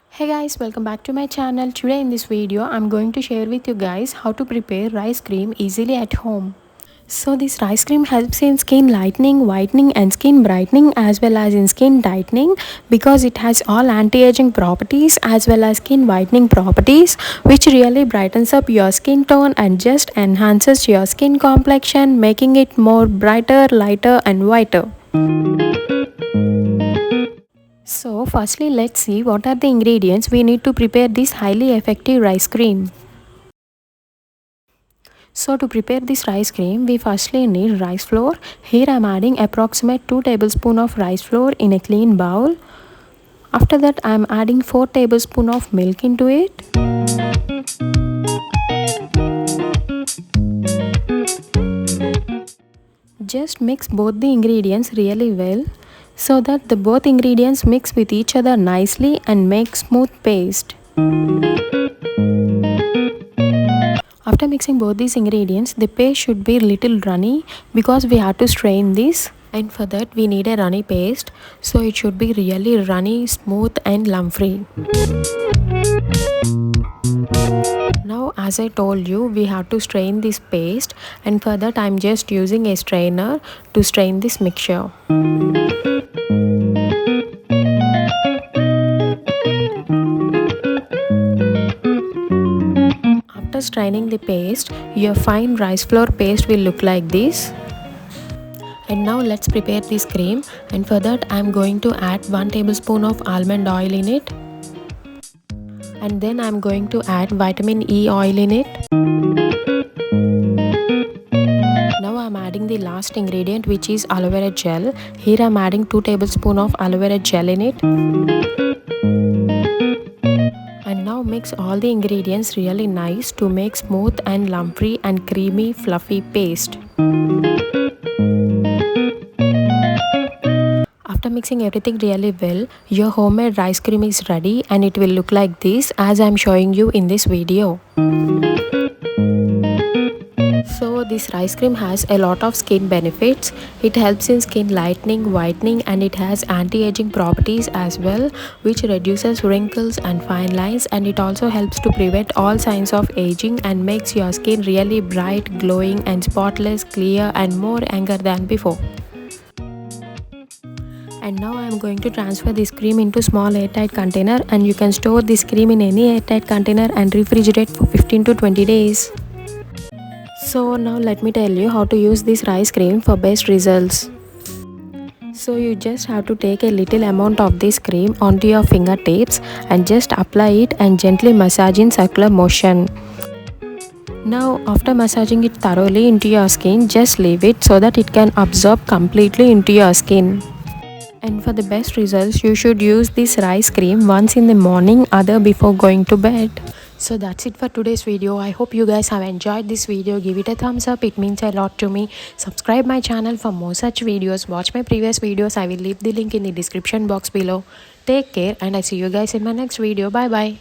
Hey guys, welcome back to my channel. Today in this video I'm going to share with you guys how to prepare rice cream easily at home. So this rice cream helps in skin lightening, whitening and skin brightening as well as in skin tightening because it has all anti-aging properties as well as skin whitening properties, which really brightens up your skin tone and just enhances your skin complexion, making it more brighter, lighter and whiter. So firstly, let's see what are the ingredients we need to prepare this highly effective rice cream. So to prepare this rice cream, we firstly need rice flour. Here I am adding approximate 2 tablespoons of rice flour in a clean bowl. After that I am adding 4 tablespoons of milk into it. Just mix both the ingredients really well so that the both ingredients mix with each other nicely and make smooth paste. After mixing both these ingredients, the paste should be little runny because we have to strain this, and for that we need a runny paste, so it should be really runny, smooth and lump free. Now as I told you, we have to strain this paste, and for that I am just using a strainer to strain this mixture. After straining the paste, your fine rice flour paste will look like this. And now let's prepare this cream, and for that I am going to add 1 tablespoon of almond oil in it. And then I am going to add vitamin E oil in it. Now I am adding the last ingredient, which is aloe vera gel. Here I am adding 2 tablespoons of aloe vera gel in it. And now mix all the ingredients really nice to make smooth and lumpy and creamy fluffy paste. After mixing everything really well, your homemade rice cream is ready and it will look like this as I am showing you in this video. So this rice cream has a lot of skin benefits. It helps in skin lightening, whitening and it has anti-aging properties as well, which reduces wrinkles and fine lines, and it also helps to prevent all signs of aging and makes your skin really bright, glowing and spotless, clear and more younger than before. And now I am going to transfer this cream into small airtight container, and you can store this cream in any airtight container and refrigerate for 15 to 20 days. So now let me tell you how to use this rice cream for best results. So you just have to take a little amount of this cream onto your fingertips and just apply it and gently massage in circular motion. Now after massaging it thoroughly into your skin, just leave it so that it can absorb completely into your skin. And for the best results, you should use this rice cream once in the morning, other before going to bed. So that's it for today's video. I hope you guys have enjoyed this video. Give it a thumbs up, it means a lot to me. Subscribe my channel for more such videos. Watch my previous videos. I will leave the link in the description box below. Take care and I see you guys in my next video. Bye bye.